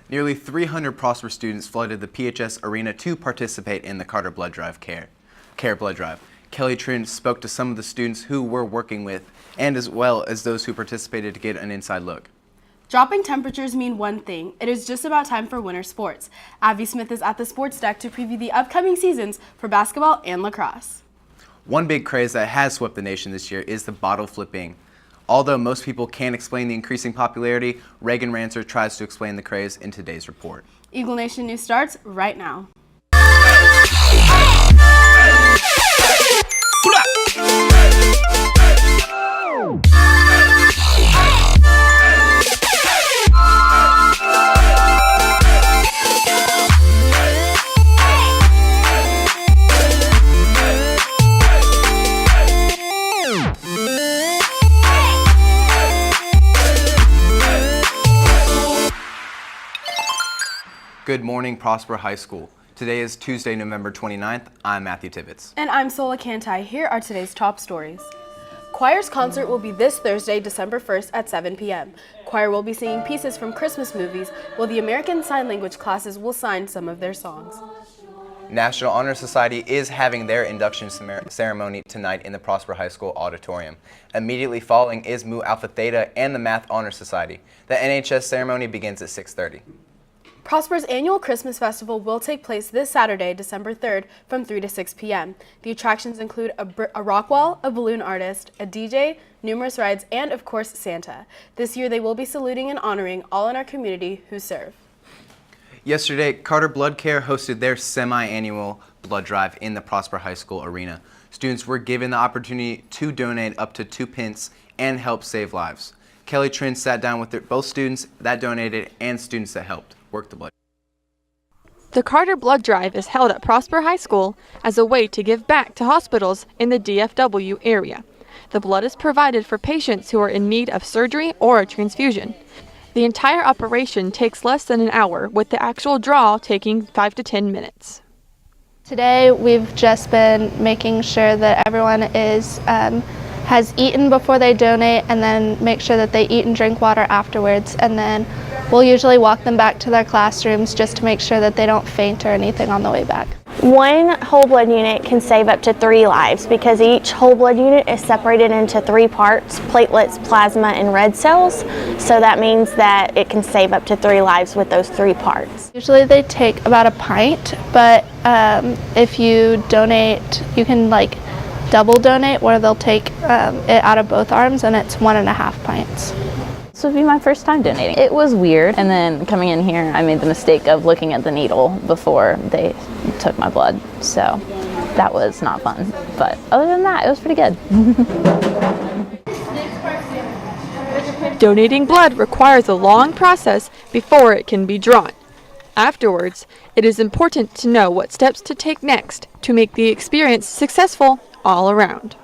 Nearly 300 Prosper students flooded the PHS arena to participate in the Carter Blood Drive Care Blood Drive. Kelly Trin spoke to some of the students who we're working with and as well as those who participated to get an inside look. Dropping temperatures mean one thing. It is just about time for winter sports. Abby Smith is at the sports deck to preview the upcoming seasons for basketball and lacrosse. One big craze that has swept the nation this year is the bottle flipping. Although most people can't explain the increasing popularity, Reagan Rancer tries to explain the craze in today's report. Eagle Nation News starts right now. Good morning, Prosper High School. Today is Tuesday, November 29th. I'm Matthew Tibbetts. And I'm Sola Cantai. Here are today's top stories. Choir's concert will be this Thursday, December 1st at 7 p.m. Choir will be singing pieces from Christmas movies, while the American Sign Language classes will sign some of their songs. National Honor Society is having their induction ceremony tonight in the Prosper High School auditorium. Immediately following is Mu Alpha Theta and the Math Honor Society. The NHS ceremony begins at 6:30. Prosper's annual Christmas festival will take place this Saturday, December 3rd from 3 to 6 p.m. The attractions include a rock wall, a balloon artist, a DJ, numerous rides, and of course Santa. This year they will be saluting and honoring all in our community who serve. Yesterday, Carter Blood Care hosted their semi-annual blood drive in the Prosper High School arena. Students were given the opportunity to donate up to 2 pence and help save lives. Kelly Trin sat down with both students that donated and students that helped work the blood. The Carter Blood Drive is held at Prosper High School as a way to give back to hospitals in the DFW area. The blood is provided for patients who are in need of surgery or a transfusion. The entire operation takes less than an hour, with the actual draw taking 5 to 10 minutes. Today we've just been making sure that everyone has eaten before they donate, and then make sure that they eat and drink water afterwards, and then we'll usually walk them back to their classrooms just to make sure that they don't faint or anything on the way back. One whole blood unit can save up to 3 lives because each whole blood unit is separated into 3 parts: platelets, plasma, and red cells. So that means that it can save up to 3 lives with those 3 parts. Usually they take about a pint, but if you donate, you can double donate, where they'll take it out of both arms, and it's 1.5 pints. This would be my first time donating. It was weird, and then coming in here, I made the mistake of looking at the needle before they took my blood, so that was not fun. But other than that, it was pretty good. Donating blood requires a long process before it can be drawn. Afterwards, it is important to know what steps to take next to make the experience successful all around.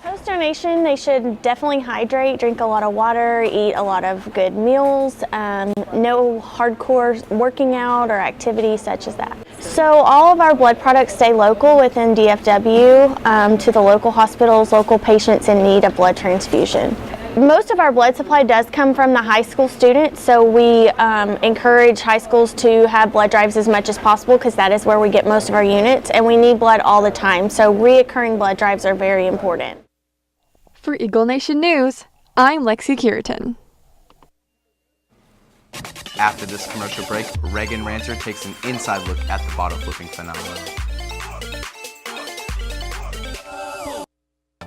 Post-donation, they should definitely hydrate, drink a lot of water, eat a lot of good meals, no hardcore working out or activities such as that. So all of our blood products stay local within DFW to the local hospitals, local patients in need of blood transfusion. Most of our blood supply does come from the high school students, so we encourage high schools to have blood drives as much as possible because that is where we get most of our units, and we need blood all the time, so reoccurring blood drives are very important. For Eagle Nation News, I'm Lexi Curitan. After this commercial break, Reagan Rancer takes an inside look at the bottle flipping phenomenon.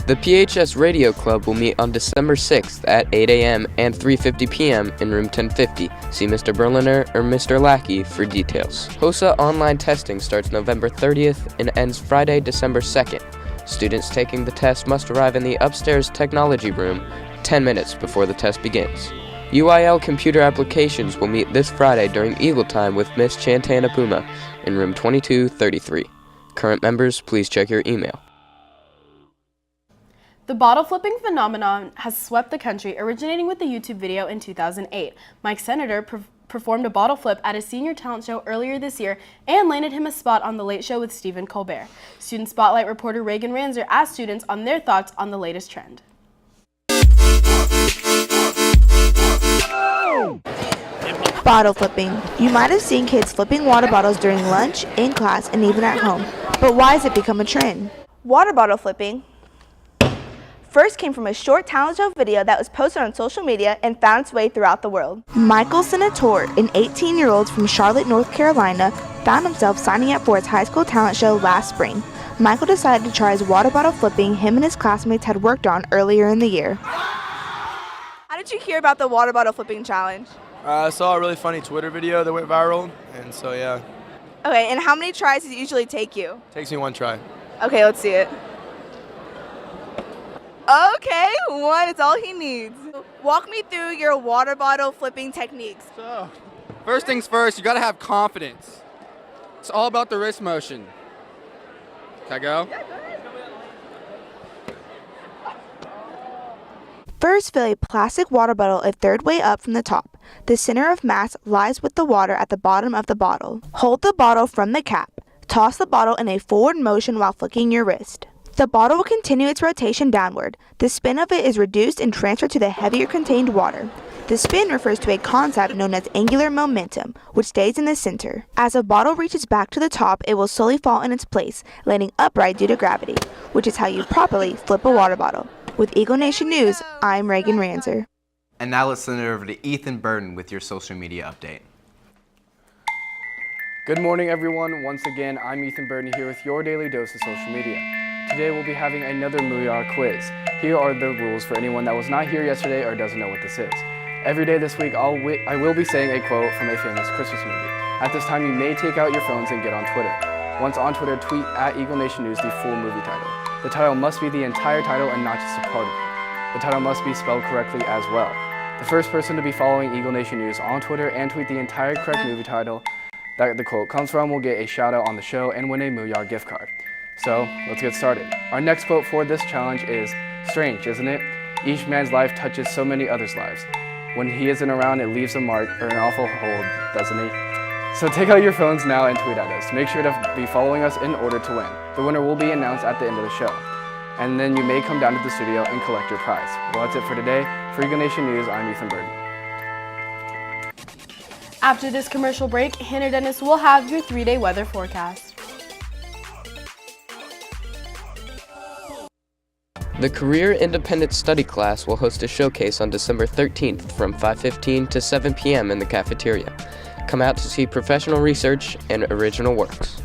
The PHS Radio Club will meet on December 6th at 8 a.m. and 3:50 p.m. in room 1050. See Mr. Berliner or Mr. Lackey for details. HOSA online testing starts November 30th and ends Friday, December 2nd. Students taking the test must arrive in the upstairs technology room 10 minutes before the test begins. UIL computer applications will meet this Friday during Eagle Time with Miss Chantana Puma in room 2233. Current members, please check your email. The bottle flipping phenomenon has swept the country, originating with a YouTube video in 2008. Mike Senator performed a bottle flip at a senior talent show earlier this year and landed him a spot on The Late Show with Stephen Colbert. Student Spotlight reporter Reagan Rancer asked students on their thoughts on the latest trend. Bottle flipping. You might have seen kids flipping water bottles during lunch, in class, and even at home. But why has it become a trend? Water bottle flipping first came from a short talent show video that was posted on social media and found its way throughout the world. Michael Senator, an 18-year-old from Charlotte, North Carolina, found himself signing up for his high school talent show last spring. Michael decided to try his water bottle flipping him and his classmates had worked on earlier in the year. How did you hear about the water bottle flipping challenge? I saw a really funny Twitter video that went viral, and so yeah. Okay, and how many tries does it usually take you? Takes me one try. Okay, let's see it. Okay, one is all he needs. Walk me through your water bottle flipping techniques. So, first things first, you gotta have confidence. It's all about the wrist motion. Can I go? Yeah, go ahead. First, fill a plastic water bottle a third way up from the top. The center of mass lies with the water at the bottom of the bottle. Hold the bottle from the cap. Toss the bottle in a forward motion while flicking your wrist. The bottle will continue its rotation downward. The spin of it is reduced and transferred to the heavier contained water. The spin refers to a concept known as angular momentum, which stays in the center. As a bottle reaches back to the top, it will slowly fall in its place, landing upright due to gravity, which is how you properly flip a water bottle. With Eagle Nation News, I'm Reagan Ranzer. And now let's send it over to Ethan Burton with your social media update. Good morning, everyone. Once again, I'm Ethan Burton here with your daily dose of social media. Today we'll be having another Mooyah quiz. Here are the rules for anyone that was not here yesterday or doesn't know what this is. Every day this week, I will be saying a quote from a famous Christmas movie. At this time, you may take out your phones and get on Twitter. Once on Twitter, tweet at Eagle Nation News the full movie title. The title must be the entire title and not just a part of it. The title must be spelled correctly as well. The first person to be following Eagle Nation News on Twitter and tweet the entire correct movie title that the quote comes from will get a shout out on the show and win a Mooyah gift card. So, let's get started. Our next quote for this challenge is, "Strange, isn't it? Each man's life touches so many others' lives. When he isn't around, it leaves a mark or an awful hold, doesn't he?" So take out your phones now and tweet at us. Make sure to be following us in order to win. The winner will be announced at the end of the show. And then you may come down to the studio and collect your prize. Well, that's it for today. For Eagle Nation News, I'm Ethan Burton. After this commercial break, Hannah Dennis will have your 3-day weather forecast. The Career Independent Study class will host a showcase on December 13th from 5:15 to 7 p.m. in the cafeteria. Come out to see professional research and original works.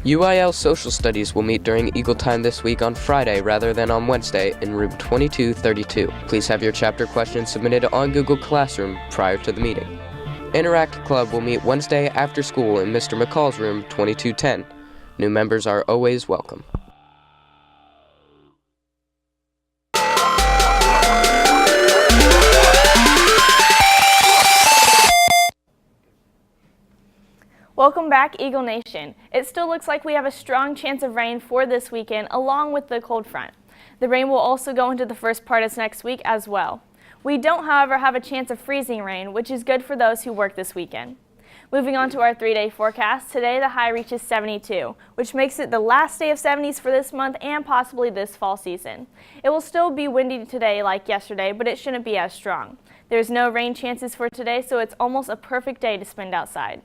UIL Social Studies will meet during Eagle Time this week on Friday rather than on Wednesday in room 2232. Please have your chapter questions submitted on Google Classroom prior to the meeting. Interact Club will meet Wednesday after school in Mr. McCall's room 2210. New members are always welcome. Welcome back, Eagle Nation. It still looks like we have a strong chance of rain for this weekend, along with the cold front. The rain will also go into the first part of next week as well. We don't, however, have a chance of freezing rain, which is good for those who work this weekend. Moving on to our 3-day forecast, today the high reaches 72, which makes it the last day of 70s for this month and possibly this fall season. It will still be windy today like yesterday, but it shouldn't be as strong. There's no rain chances for today, so it's almost a perfect day to spend outside.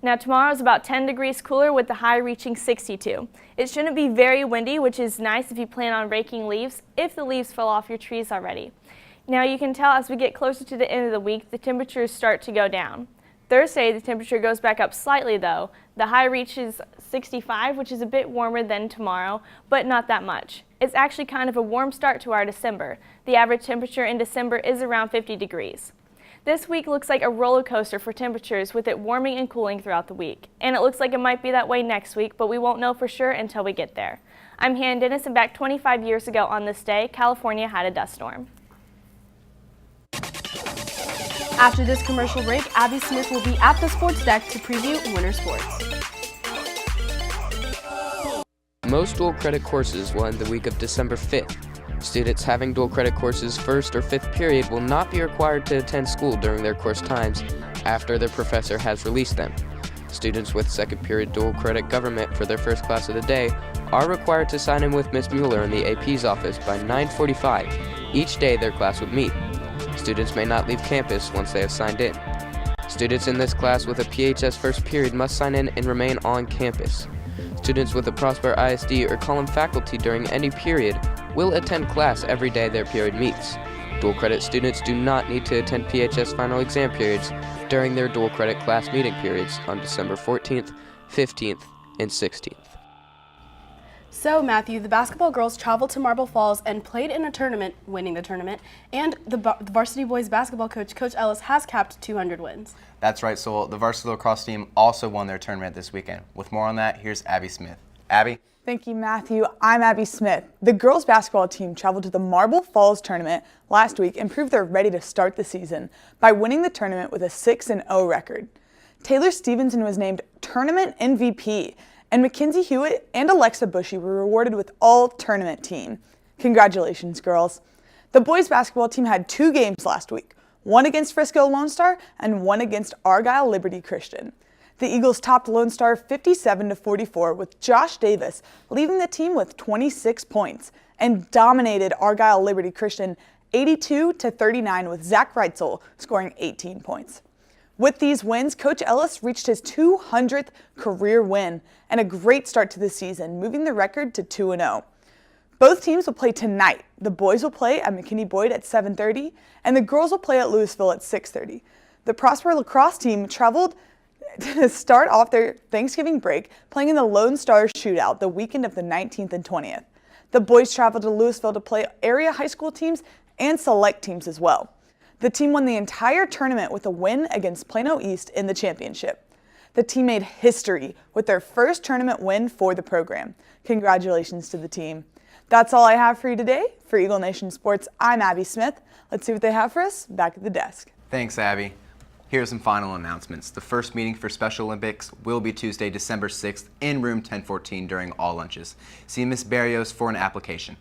Now tomorrow is about 10 degrees cooler with the high reaching 62. It shouldn't be very windy, which is nice if you plan on raking leaves, if the leaves fell off your trees already. Now you can tell as we get closer to the end of the week, the temperatures start to go down. Thursday, the temperature goes back up slightly though. The high reaches 65, which is a bit warmer than tomorrow, but not that much. It's actually kind of a warm start to our December. The average temperature in December is around 50 degrees. This week looks like a roller coaster for temperatures with it warming and cooling throughout the week. And it looks like it might be that way next week, but we won't know for sure until we get there. I'm Hannah Dennis, and back 25 years ago on this day, California had a dust storm. After this commercial break, Abby Smith will be at the sports deck to preview winter sports. Most dual credit courses will end the week of December 5th. Students having dual credit courses first or fifth period will not be required to attend school during their course times after their professor has released them. Students with second period dual credit government for their first class of the day are required to sign in with Ms. Mueller in the AP's office by 9:45 each day their class would meet. Students may not leave campus once they have signed in. Students in this class with a PHS first period must sign in and remain on campus. Students with a Prosper ISD or Column faculty during any period will attend class every day their period meets. Dual credit students do not need to attend PHS final exam periods during their dual credit class meeting periods on December 14th, 15th, and 16th. So, Matthew, the basketball girls traveled to Marble Falls and played in a tournament, winning the tournament, and the varsity boys basketball coach, Coach Ellis, has capped 200 wins. That's right, Sol. The varsity lacrosse team also won their tournament this weekend. With more on that, here's Abby Smith. Abby? Thank you, Matthew. I'm Abby Smith. The girls basketball team traveled to the Marble Falls tournament last week and proved they're ready to start the season by winning the tournament with a 6-0 record. Taylor Stevenson was named tournament MVP, and Mackenzie Hewitt and Alexa Bushy were rewarded with all-tournament team. Congratulations, girls. The boys basketball team had 2 games last week, one against Frisco Lone Star and one against Argyle Liberty Christian. The Eagles topped Lone Star 57-44 with Josh Davis leading the team with 26 points and dominated Argyle Liberty Christian 82-39 with Zach Reitzel scoring 18 points. With these wins, Coach Ellis reached his 200th career win and a great start to the season, moving the record to 2-0. Both teams will play tonight. The boys will play at McKinney Boyd at 7:30 and the girls will play at Louisville at 6:30. The Prosper lacrosse team traveled to start off their Thanksgiving break playing in the Lone Star Shootout the weekend of the 19th and 20th. The boys traveled to Louisville to play area high school teams and select teams as well. The team won the entire tournament with a win against Plano East in the championship. The team made history with their first tournament win for the program. Congratulations to the team. That's all I have for you today. For Eagle Nation Sports, I'm Abby Smith. Let's see what they have for us back at the desk. Thanks, Abby. Here are some final announcements. The first meeting for Special Olympics will be Tuesday, December 6th in room 1014 during all lunches. See Ms. Barrios for an application.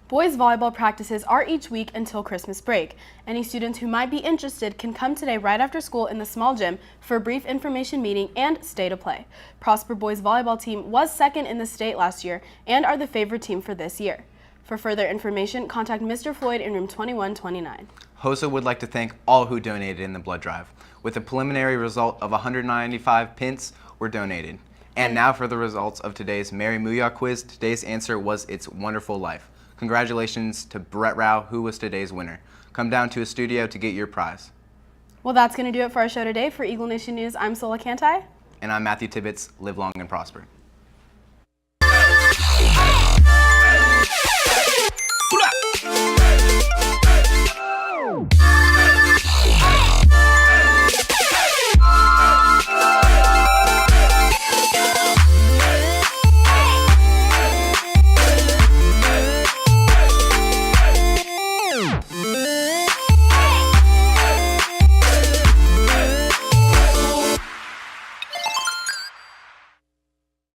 Boys volleyball practices are each week until Christmas break. Any students who might be interested can come today right after school in the small gym for a brief information meeting and stay to play. Prosper boys volleyball team was second in the state last year and are the favorite team for this year. For further information, contact Mr. Floyd in room 2129. HOSA would like to thank all who donated in the blood drive. With a preliminary result of 195 pints were donated. And now for the results of today's Mary Muya quiz. Today's answer was It's Wonderful Life. Congratulations to Brett Rao, who was today's winner. Come down to a studio to get your prize. Well, that's going to do it for our show today. For Eagle Nation News, I'm Sola Cantai. And I'm Matthew Tibbetts. Live long and prosper.